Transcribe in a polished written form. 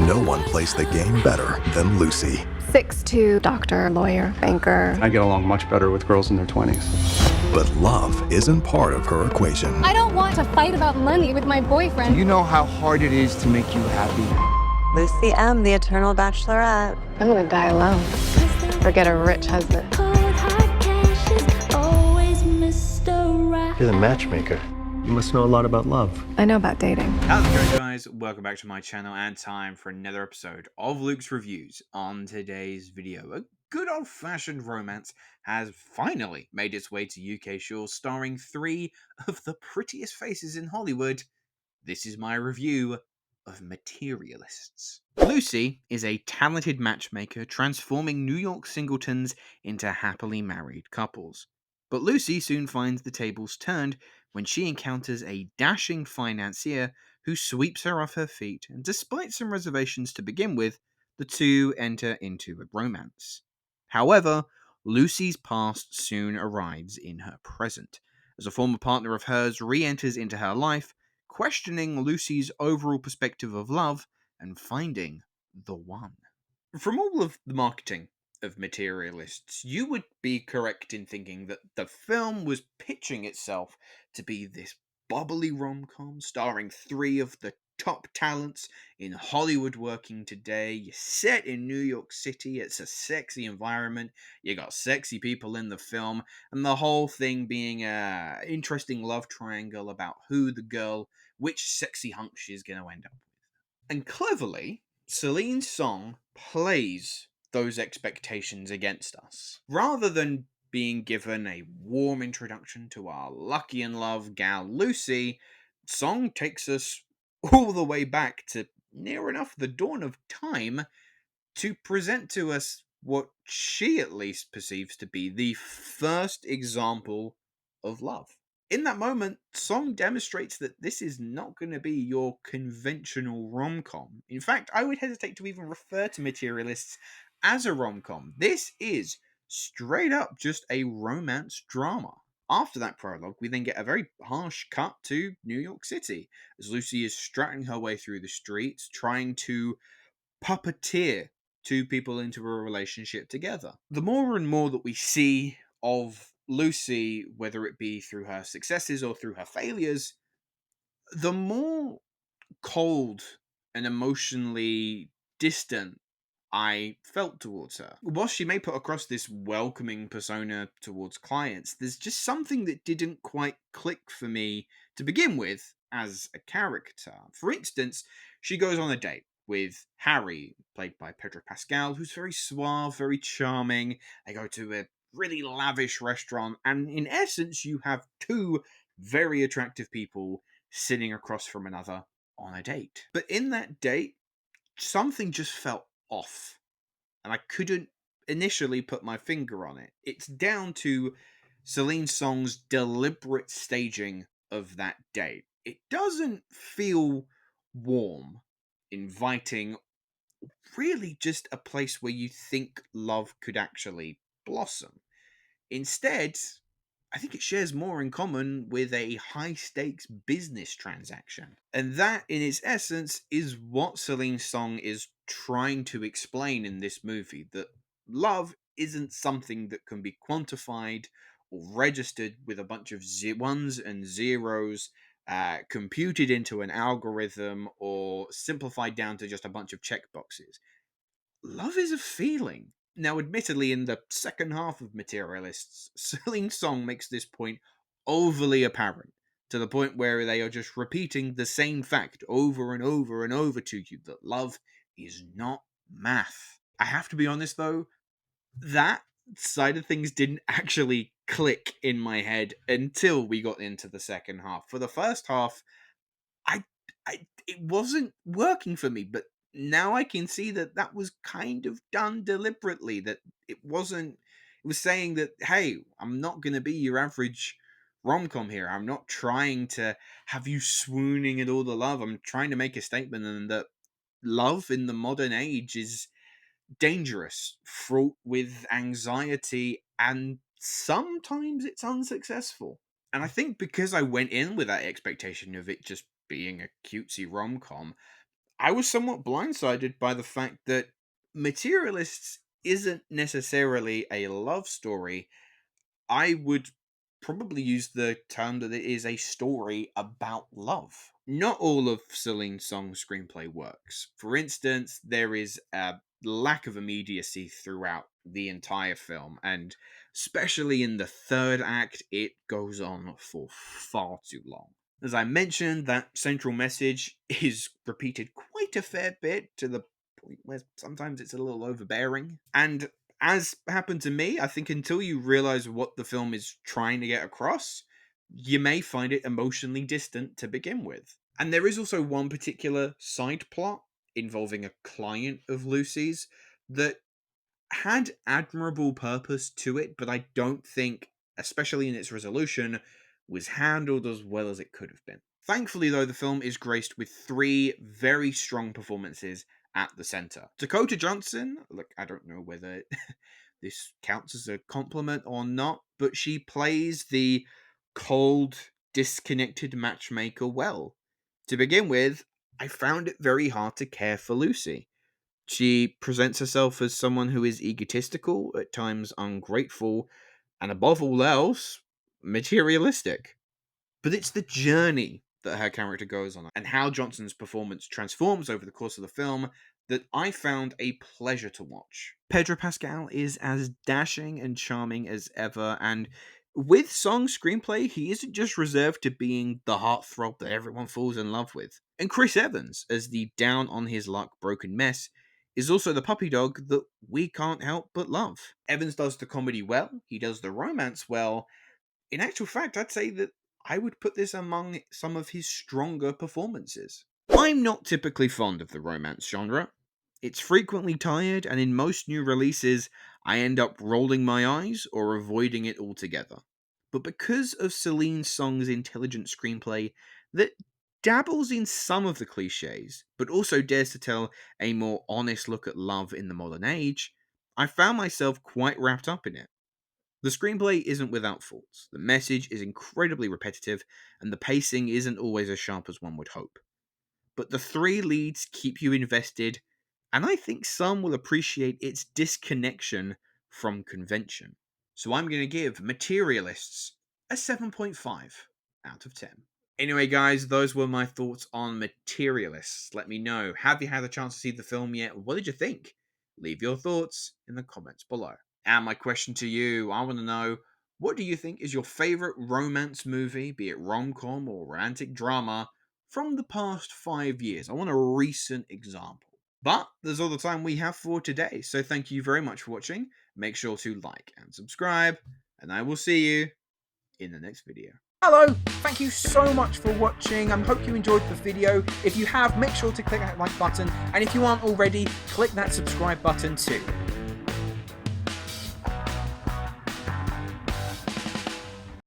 No one plays the game better than Lucy. 6'2", doctor, lawyer, banker. I get along much better with girls in their 20s. But love isn't part of her equation. I don't want to fight about money with my boyfriend. You know how hard it is to make you happy. Lucy M., the eternal bachelorette. I'm gonna die alone. Or get a rich husband. You're the matchmaker. You must know a lot about love. I know about dating. How's it going, guys? Welcome back to my channel and time for another episode of Luke's Reviews. On today's video, a good old-fashioned romance has finally made its way to UK shores, starring three of the prettiest faces in Hollywood. This is my review of Materialists. Lucy is a talented matchmaker transforming New York singletons into happily married couples. But Lucy soon finds the tables turned when she encounters a dashing financier who sweeps her off her feet, and despite some reservations to begin with, the two enter into a romance. However, Lucy's past soon arrives in her present, as a former partner of hers re-enters into her life, questioning Lucy's overall perspective of love and finding the one. From all of the marketing of Materialists, you would be correct in thinking that the film was pitching itself to be this bubbly rom-com starring three of the top talents in Hollywood working today. You're set in New York City, it's a sexy environment, you got sexy people in the film, and the whole thing being a interesting love triangle about which sexy hunk she's going to end up with. And cleverly, Celine's song plays those expectations against us. Rather than being given a warm introduction to our lucky in love gal Lucy, song takes us all the way back to near enough the dawn of time to present to us what she at least perceives to be the first example of love. In that moment, Song demonstrates that this is not going to be your conventional rom-com. In fact, I would hesitate to even refer to Materialists as a rom-com. This is straight up just a romance drama. After that prologue, we then get a very harsh cut to New York City, as Lucy is strutting her way through the streets, trying to puppeteer two people into a relationship together. The more and more that we see of Lucy, whether it be through her successes or through her failures, the more cold and emotionally distant I felt towards her. Whilst she may put across this welcoming persona towards clients, there's just something that didn't quite click for me to begin with as a character. For instance, she goes on a date with Harry, played by Pedro Pascal, who's very suave, very charming. They go to a really lavish restaurant, and in essence, you have two very attractive people sitting across from another on a date. But in that date, something just felt off, and I couldn't initially put my finger on it. It's down to Celine Song's deliberate staging of that date. It doesn't feel warm, inviting, really just a place where you think love could actually blossom. Instead, I think it shares more in common with a high-stakes business transaction. And that, in its essence, is what Celine Song is trying to explain in this movie, that love isn't something that can be quantified or registered with a bunch of ones and zeros, computed into an algorithm, or simplified down to just a bunch of checkboxes. Love is a feeling. Now, admittedly, in the second half of Materialists, Celine Song makes this point overly apparent, to the point where they are just repeating the same fact over and over and over to you, that love is not math. I have to be honest, though, that side of things didn't actually click in my head until we got into the second half. For the first half, it wasn't working for me, but now I can see that that was kind of done deliberately, that it was saying that, hey, I'm not going to be your average rom-com here. I'm not trying to have you swooning at all the love. I'm trying to make a statement, and that love in the modern age is dangerous, fraught with anxiety, and sometimes it's unsuccessful. And I think because I went in with that expectation of it just being a cutesy rom-com, I was somewhat blindsided by the fact that Materialists isn't necessarily a love story. I would probably use the term that it is a story about love. Not all of Celine's song's screenplay works. For instance, there is a lack of immediacy throughout the entire film, and especially in the third act, it goes on for far too long. As I mentioned, that central message is repeated quite a fair bit to the point where sometimes it's a little overbearing. And as happened to me, I think until you realize what the film is trying to get across, you may find it emotionally distant to begin with. And there is also one particular side plot involving a client of Lucy's that had admirable purpose to it, but I don't think, especially in its resolution, was handled as well as it could have been. Thankfully, though, the film is graced with three very strong performances at the center. Dakota Johnson, look, I don't know whether this counts as a compliment or not, but she plays the cold, disconnected matchmaker well. To begin with, I found it very hard to care for Lucy. She presents herself as someone who is egotistical, at times ungrateful, and above all else, materialistic. But it's the journey that her character goes on and how Johnson's performance transforms over the course of the film that I found a pleasure to watch. Pedro Pascal is as dashing and charming as ever, and with song screenplay, he isn't just reserved to being the heartthrob that everyone falls in love with. And Chris Evans, as the down on his luck broken mess, is also the puppy dog that we can't help but love. Evans does the comedy well, he does the romance well. In actual fact, I'd say that I would put this among some of his stronger performances. I'm not typically fond of the romance genre. It's frequently tired, and in most new releases, I end up rolling my eyes or avoiding it altogether. But because of Celine Song's intelligent screenplay that dabbles in some of the cliches, but also dares to tell a more honest look at love in the modern age, I found myself quite wrapped up in it. The screenplay isn't without faults, the message is incredibly repetitive, and the pacing isn't always as sharp as one would hope. But the three leads keep you invested, and I think some will appreciate its disconnection from convention. So I'm going to give Materialists a 7.5 out of 10. Anyway, guys, those were my thoughts on Materialists. Let me know, have you had a chance to see the film yet? What did you think? Leave your thoughts in the comments below. And my question to you, I want to know, what do you think is your favorite romance movie, be it rom-com or romantic drama, from the past 5 years? I want a recent example. But that's all the time we have for today, so thank you very much for watching. Make sure to like and subscribe, and I will see you in the next video. Hello, thank you so much for watching. I hope you enjoyed the video. If you have, make sure to click that like button, and if you aren't already, click that subscribe button too.